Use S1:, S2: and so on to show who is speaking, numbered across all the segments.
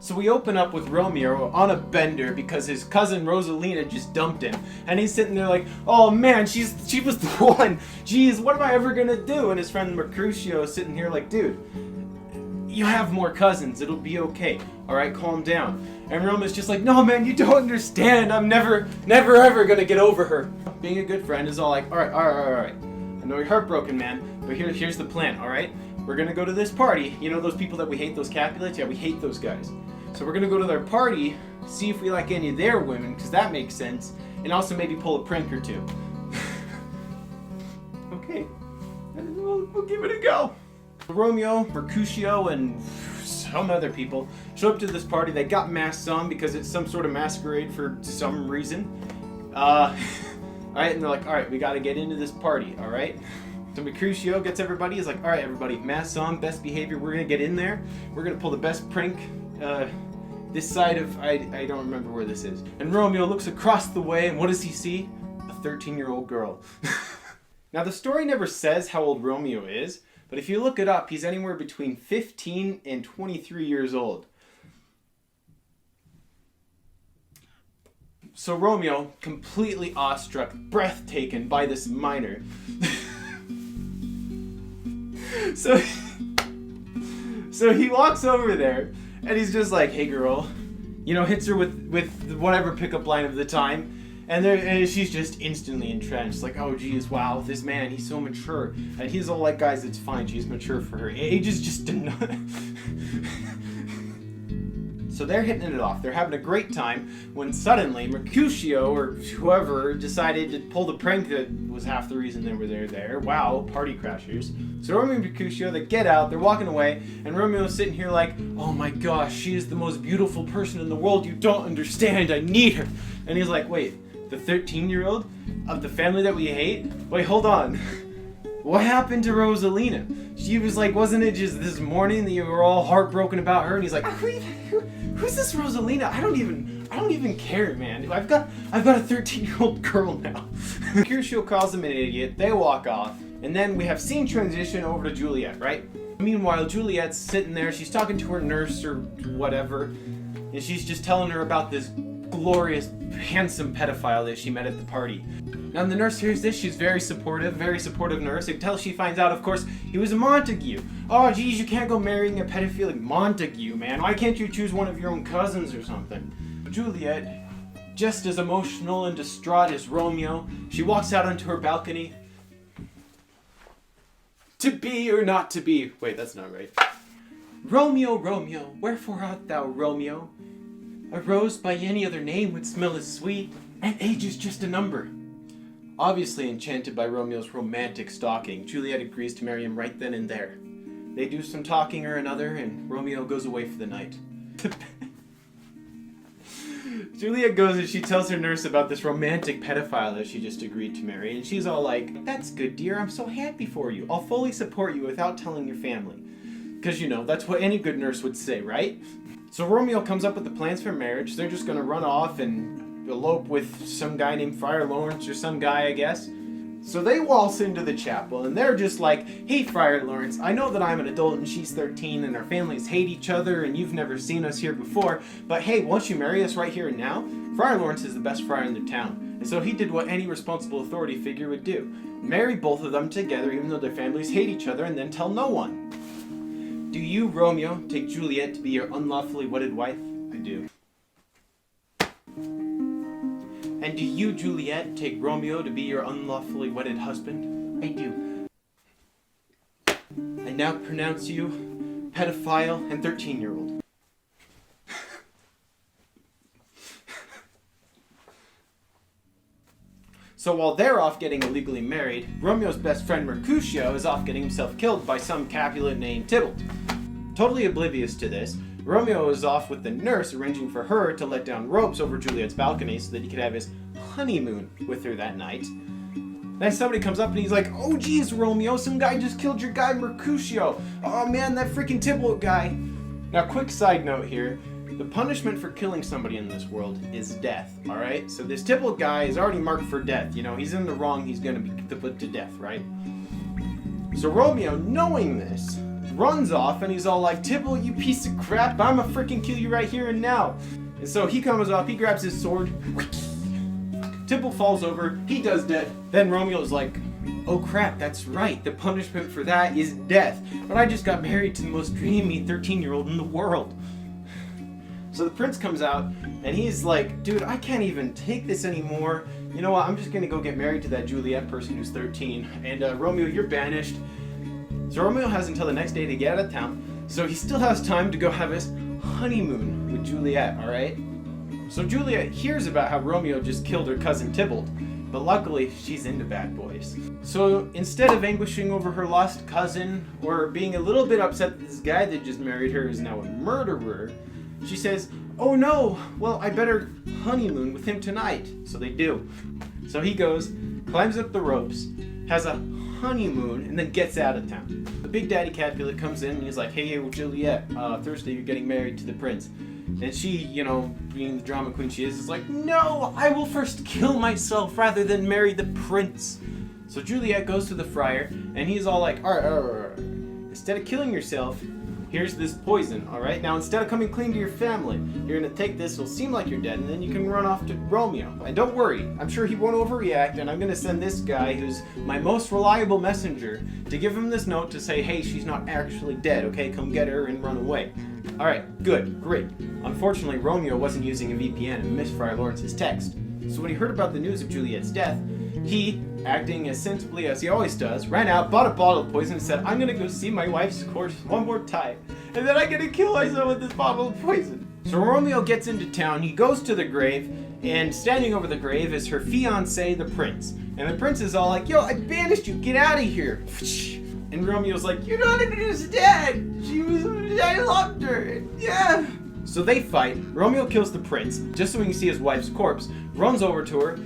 S1: So we open up with Romeo on a bender because his cousin Rosalina just dumped him. And he's sitting there like, oh man, she was the one. Jeez, what am I ever gonna do? And his friend Mercutio is sitting here like, dude, you have more cousins, it'll be okay. Alright, calm down. And Romeo's just like, no man, you don't understand. I'm never ever gonna get over her. Being a good friend is all like, alright. I know you're heartbroken, man, but here's the plan, alright? We're gonna go to this party. You know those people that we hate, those Capulets? Yeah, we hate those guys. So we're gonna go to their party, see if we like any of their women, because that makes sense, and also maybe pull a prank or two. Okay, we'll give it a go. Romeo, Mercutio, and some other people show up to this party. They got masks on because it's some sort of masquerade for some reason. Alright, and they're like, alright, we gotta get into this party, alright? So Mercutio gets everybody, he's like, alright everybody, masks on, best behavior, we're gonna get in there, we're gonna pull the best prank, this side of, I don't remember where this is. And Romeo looks across the way, and what does he see? A 13-year-old girl. Now the story never says how old Romeo is, but if you look it up, he's anywhere between 15 and 23 years old. So Romeo, completely awestruck, breathtaken by this minor. So he walks over there, and he's just like, hey girl, you know, hits her with whatever pickup line of the time, and she's just instantly entrenched, like, oh geez, wow, this man, he's so mature, and he's all like, guys, it's fine, she's mature for her age, is just enough. So they're hitting it off, they're having a great time, when suddenly Mercutio, or whoever, decided to pull the prank that was half the reason they were there. Wow, party crashers. So Romeo and Mercutio, they get out, they're walking away, and Romeo's sitting here like, oh my gosh, she is the most beautiful person in the world, you don't understand, I need her. And he's like, wait, the 13-year-old of the family that we hate? Wait, hold on. What happened to Rosalina? She was like, wasn't it just this morning that you were all heartbroken about her? And he's like, who's this Rosalina? I don't even care, man. I've got a 13-year-old girl now. Mercutio calls him an idiot. They walk off, and then we have scene transition over to Juliet, right? Meanwhile, Juliet's sitting there. She's talking to her nurse or whatever, and she's just telling her about this glorious, handsome pedophile that she met at the party. Now the nurse hears this, she's very supportive nurse, until she finds out, of course, he was a Montague. Oh geez, you can't go marrying a pedophilic Montague, man. Why can't you choose one of your own cousins or something? Juliet, just as emotional and distraught as Romeo, she walks out onto her balcony. To be or not to be. Wait, that's not right. Romeo, Romeo, wherefore art thou, Romeo? A rose by any other name would smell as sweet, and age is just a number. Obviously enchanted by Romeo's romantic stalking, Juliet agrees to marry him right then and there. They do some talking or another, and Romeo goes away for the night. Juliet goes and she tells her nurse about this romantic pedophile that she just agreed to marry, and she's all like, that's good, dear, I'm so happy for you. I'll fully support you without telling your family. Because, you know, that's what any good nurse would say, right? So Romeo comes up with the plans for marriage. They're just gonna run off and elope with some guy named Friar Lawrence, or some guy, I guess. So they waltz into the chapel, and they're just like, hey, Friar Lawrence, I know that I'm an adult and she's 13, and our families hate each other, and you've never seen us here before, but hey, won't you marry us right here and now? Friar Lawrence is the best friar in the town, and so he did what any responsible authority figure would do. Marry both of them together, even though their families hate each other, and then tell no one. Do you, Romeo, take Juliet to be your unlawfully wedded wife? I do. And do you, Juliet, take Romeo to be your unlawfully wedded husband? I do. I now pronounce you pedophile and 13-year-old. So while they're off getting illegally married, Romeo's best friend Mercutio is off getting himself killed by some Capulet named Tybalt. Totally oblivious to this, Romeo is off with the nurse arranging for her to let down ropes over Juliet's balcony so that he could have his honeymoon with her that night. Then somebody comes up and he's like, oh geez, Romeo, some guy just killed your guy Mercutio. Oh man, that freaking Tybalt guy. Now quick side note here, the punishment for killing somebody in this world is death, alright? So this Tybalt guy is already marked for death, you know, he's in the wrong, he's gonna be put to death, right? So Romeo, knowing this, runs off and he's all like, Tybalt, you piece of crap, I'ma freaking kill you right here and now. And so he comes off, he grabs his sword, Tybalt falls over, he does dead. Then Romeo's like, oh crap, that's right, the punishment for that is death. But I just got married to the most dreamy 13-year-old in the world. So the prince comes out, and he's like, dude, I can't even take this anymore. You know what, I'm just gonna go get married to that Juliet person who's 13. And Romeo, you're banished. So Romeo has until the next day to get out of town. So he still has time to go have his honeymoon with Juliet, alright? So Juliet hears about how Romeo just killed her cousin Tybalt. But luckily, she's into bad boys. So instead of anguishing over her lost cousin, or being a little bit upset that this guy that just married her is now a murderer, she says, oh no, well, I better honeymoon with him tonight. So they do. So he goes, climbs up the ropes, has a honeymoon, and then gets out of town. The Big Daddy Capulet comes in and he's like, hey, Juliet, Thursday you're getting married to the prince. And she, you know, being the drama queen she is like, no, I will first kill myself rather than marry the prince. So Juliet goes to the friar, and he's all like, all right. Instead of killing yourself, here's this poison, alright? Now, instead of coming clean to your family, you're gonna take this, it'll seem like you're dead, and then you can run off to Romeo. And don't worry, I'm sure he won't overreact, and I'm gonna send this guy, who's my most reliable messenger, to give him this note to say, hey, she's not actually dead, okay? Come get her and run away. Alright, good, great. Unfortunately, Romeo wasn't using a VPN and missed Friar Lawrence's text. So when he heard about the news of Juliet's death, he, acting as sensibly as he always does, ran out, bought a bottle of poison, and said, I'm gonna go see my wife's corpse one more time, and then I'm gonna kill myself with this bottle of poison. So Romeo gets into town, he goes to the grave, and standing over the grave is her fiancé, the prince. And the prince is all like, yo, I banished you, get out of here. And Romeo's like, you're not even just dead. I loved her. Yeah. So they fight. Romeo kills the prince, just so he can see his wife's corpse, runs over to her.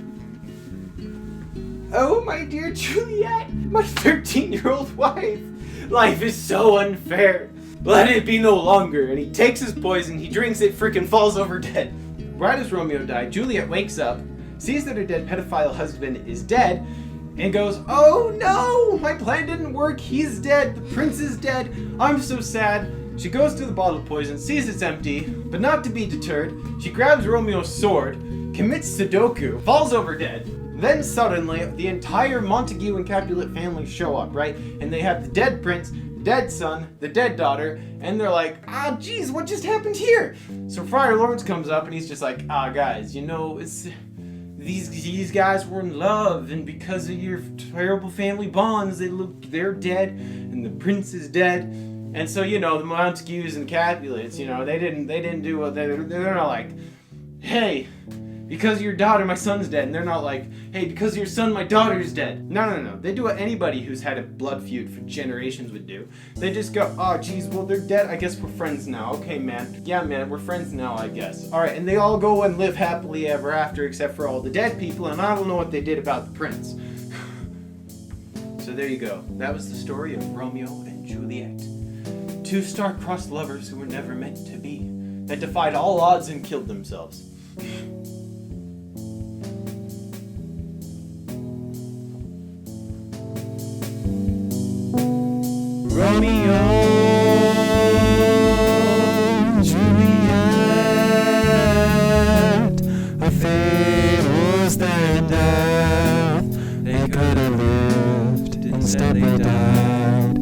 S1: Oh, my dear Juliet, my 13-year-old wife. Life is so unfair. Let it be no longer. And he takes his poison, he drinks it, freaking falls over dead. Right as Romeo died, Juliet wakes up, sees that her dead pedophile husband is dead, and goes, oh no, my plan didn't work, he's dead, the prince is dead, I'm so sad. She goes to the bottle of poison, sees it's empty, but not to be deterred, she grabs Romeo's sword, commits Sudoku, falls over dead. Then suddenly, the entire Montague and Capulet family show up, right? And they have the dead prince, the dead son, the dead daughter, and they're like, ah, geez, what just happened here? So Friar Lawrence comes up and he's just like, guys, you know, it's... These guys were in love, and because of your terrible family bonds, they're dead, and the prince is dead, and so, you know, the Montagues and Capulets, you know, they didn't do what they're not like, hey, because of your daughter, my son's dead, and they're not like, hey, because of your son, my daughter's dead. No. They do what anybody who's had a blood feud for generations would do. They just go, oh, geez, well, they're dead. I guess we're friends now. Okay, man. Yeah, man, we're friends now, I guess. All right, and they all go and live happily ever after, except for all the dead people, and I don't know what they did about the prince. So there you go. That was the story of Romeo and Juliet. Two star-crossed lovers who were never meant to be, that defied all odds and killed themselves.
S2: Romeo, Juliet, a fatal standout. They could have lived, instead they died.